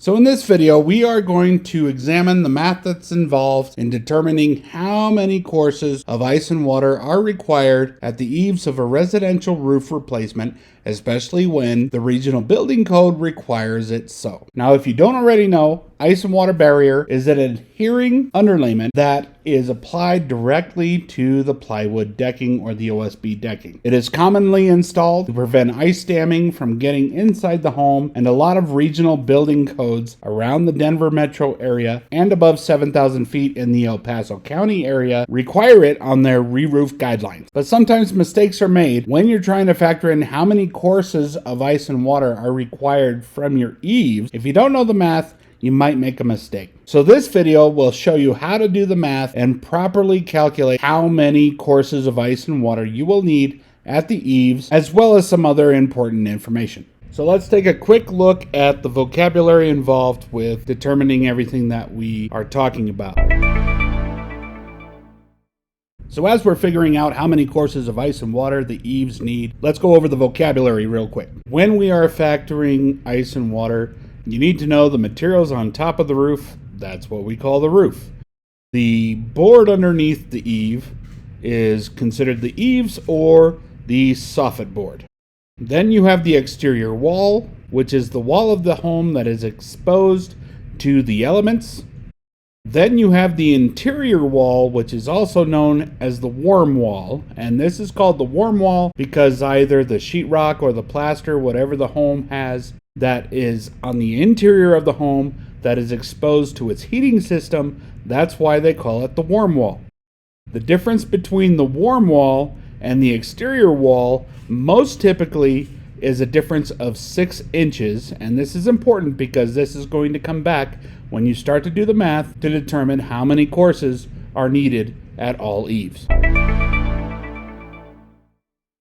So in this video, we are going to examine the math that's involved in determining how many courses of ice and water are required at the eaves of a residential roof replacement, especially when the regional building code requires it so. Now, if you don't already know, ice and water barrier is an adhering underlayment that is applied directly to the plywood decking or the OSB decking. It is commonly installed to prevent ice damming from getting inside the home, and a lot of regional building codes around the Denver metro area and above 7,000 feet in the El Paso County area require it on their re-roof guidelines. But sometimes mistakes are made when you're trying to factor in how many courses of ice and water are required from your eaves. If you don't know the math, you might make a mistake. So this video will show you how to do the math and properly calculate how many courses of ice and water you will need at the eaves, as well as some other important information. So let's take a quick look at the vocabulary involved with determining everything that we are talking about. So as we're figuring out how many courses of ice and water the eaves need, let's go over the vocabulary real quick. When we are factoring ice and water, you need to know the materials on top of the roof. That's what we call the roof. The board underneath the eave is considered the eaves or the soffit board. Then you have the exterior wall, which is the wall of the home that is exposed to the elements. Then you have the interior wall, which is also known as the warm wall. And this is called the warm wall because either the sheetrock or the plaster, whatever the home has, that is on the interior of the home that is exposed to its heating system, that's why they call it the warm wall. The difference between the warm wall and the exterior wall most typically is a difference of 6 inches, and this is important because this is going to come back when you start to do the math to determine how many courses are needed at all eaves.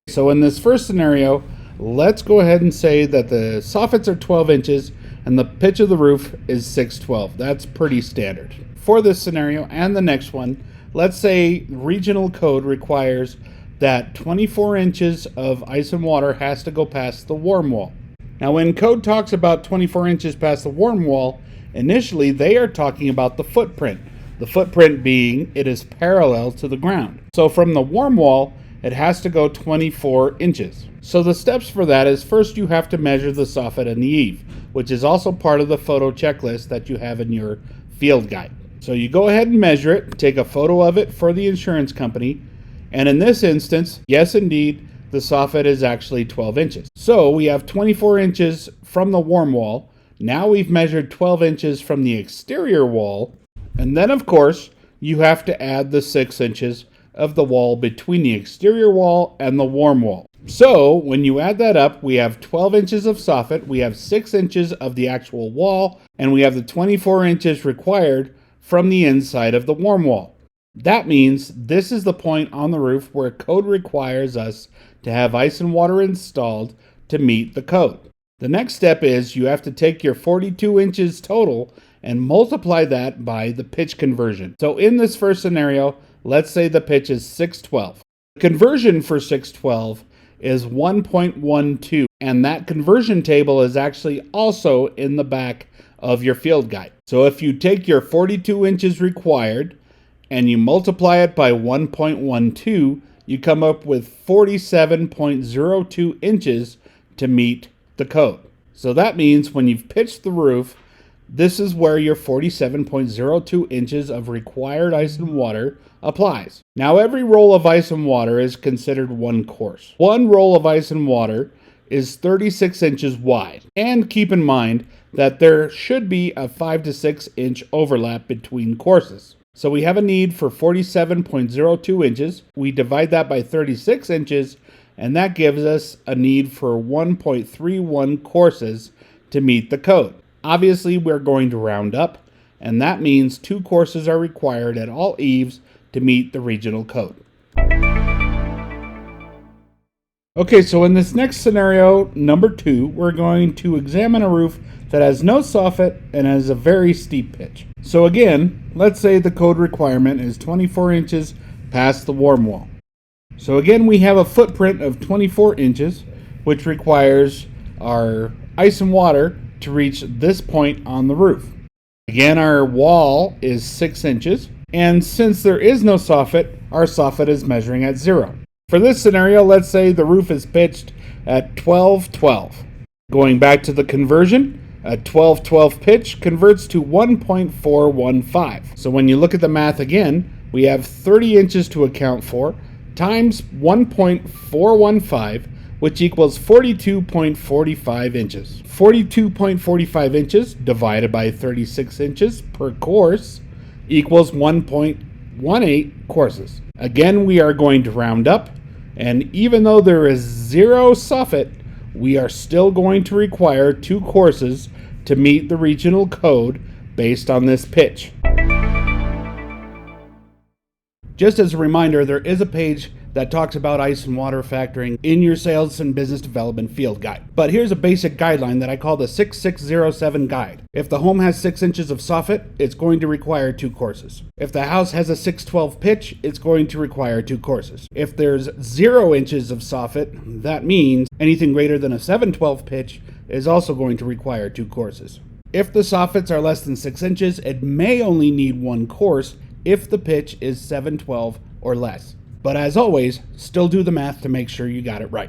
So in this first scenario, let's go ahead and say that the soffits are 12 inches and the pitch of the roof is 612. That's pretty standard. For this scenario and the next one, let's say regional code requires that 24 inches of ice and water has to go past the warm wall. Now, when code talks about 24 inches past the warm wall, initially they are talking about the footprint. The footprint being it is parallel to the ground. So from the warm wall, it has to go 24 inches. So the steps for that is first you have to measure the soffit and the eave, which is also part of the photo checklist that you have in your field guide. So you go ahead and measure it, take a photo of it for the insurance company, and in this instance, yes indeed, the soffit is actually 12 inches. So we have 24 inches from the warm wall. Now we've measured 12 inches from the exterior wall, and then of course you have to add the 6 inches of the wall between the exterior wall and the warm wall. So when you add that up, we have 12 inches of soffit, we have 6 inches of the actual wall, and we have the 24 inches required from the inside of the warm wall. That means this is the point on the roof where code requires us to have ice and water installed to meet the code. The next step is you have to take your 42 inches total and multiply that by the pitch conversion. So in this first scenario, let's say the pitch is 612. The conversion for 612 is 1.12, and that conversion table is actually also in the back of your field guide. So if you take your 42 inches required and you multiply it by 1.12, you come up with 47.02 inches to meet the code. So that means when you've pitched the roof, this is where your 47.02 inches of required ice and water applies. Now every roll of ice and water is considered one course. One roll of ice and water is 36 inches wide. And keep in mind that there should be a 5 to 6 inch overlap between courses. So we have a need for 47.02 inches. We divide that by 36 inches, and that gives us a need for 1.31 courses to meet the code. Obviously, we're going to round up, and that means 2 courses are required at all eaves to meet the regional code. Okay, so in this next scenario, number 2, we're going to examine a roof that has no soffit and has a very steep pitch. So again, let's say the code requirement is 24 inches past the warm wall. So again, we have a footprint of 24 inches, which requires our ice and water to reach this point on the roof. Again, our wall is 6 inches, and since there is no soffit, our soffit is measuring at 0. For this scenario, let's say the roof is pitched at 12/12. Going back to the conversion, a 12/12 pitch converts to 1.415. So when you look at the math again, we have 30 inches to account for times 1.415, which equals 42.45 inches. 42.45 inches divided by 36 inches per course equals 1.18 courses. Again, we are going to round up, and even though there is 0 soffit, we are still going to require 2 courses to meet the regional code based on this pitch. Just as a reminder, there is a page that talks about ice and water factoring in your sales and business development field guide. But here's a basic guideline that I call the 6607 guide. If the home has 6 inches of soffit, it's going to require 2 courses. If the house has a 6/12 pitch, it's going to require 2 courses. If there's 0 inches of soffit, that means anything greater than a 7/12 pitch is also going to require 2 courses. If the soffits are less than 6 inches, it may only need 1 course if the pitch is 7/12 or less. But as always, still do the math to make sure you got it right.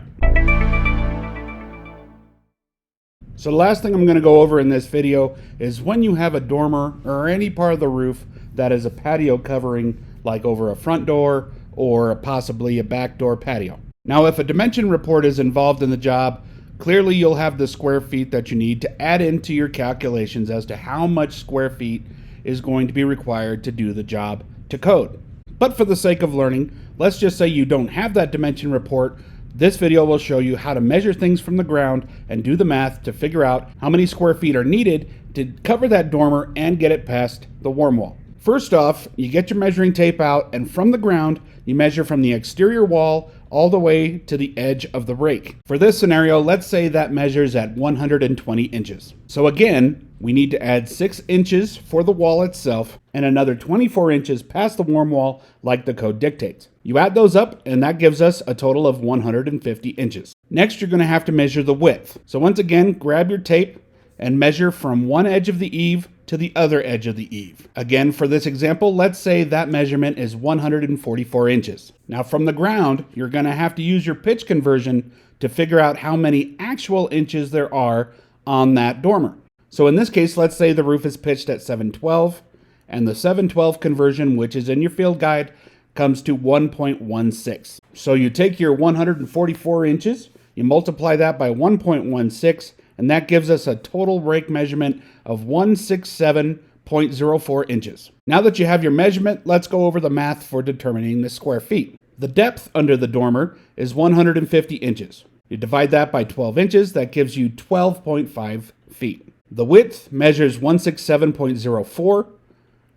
So the last thing I'm going to go over in this video is when you have a dormer or any part of the roof that is a patio covering, like over a front door or possibly a back door patio. Now, if a dimension report is involved in the job, clearly you'll have the square feet that you need to add into your calculations as to how much square feet is going to be required to do the job to code. But for the sake of learning, let's just say you don't have that dimension report. This video will show you how to measure things from the ground and do the math to figure out how many square feet are needed to cover that dormer and get it past the warm wall. First off, you get your measuring tape out, and from the ground, you measure from the exterior wall all the way to the edge of the rake. For this scenario, let's say that measures at 120 inches. So again, we need to add 6 inches for the wall itself and another 24 inches past the warm wall like the code dictates. You add those up and that gives us a total of 150 inches. Next, you're going to have to measure the width. So once again, grab your tape and measure from one edge of the eave to the other edge of the eave. Again, for this example, let's say that measurement is 144 inches. Now from the ground, you're going to have to use your pitch conversion to figure out how many actual inches there are on that dormer. So in this case, let's say the roof is pitched at 7/12, and the 7/12 conversion, which is in your field guide, comes to 1.16. So you take your 144 inches, you multiply that by 1.16, and that gives us a total rake measurement of 167.04 inches. Now that you have your measurement, let's go over the math for determining the square feet. The depth under the dormer is 150 inches. You divide that by 12 inches, that gives you 12.5 feet. The width measures 167.04,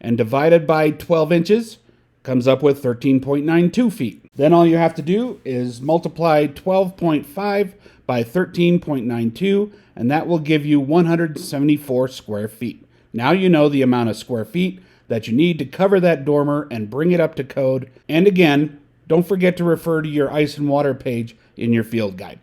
and divided by 12 inches comes up with 13.92 feet. Then all you have to do is multiply 12.5 by 13.92, and that will give you 174 square feet. Now you know the amount of square feet that you need to cover that dormer and bring it up to code. And again, don't forget to refer to your ice and water page in your field guide.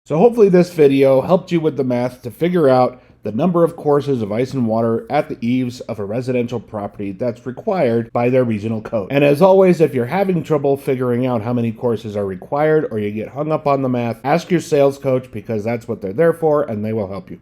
So hopefully this video helped you with the math to figure out the number of courses of ice and water at the eaves of a residential property that's required by their regional code. And as always, if you're having trouble figuring out how many courses are required or you get hung up on the math, ask your sales coach, because that's what they're there for and they will help you.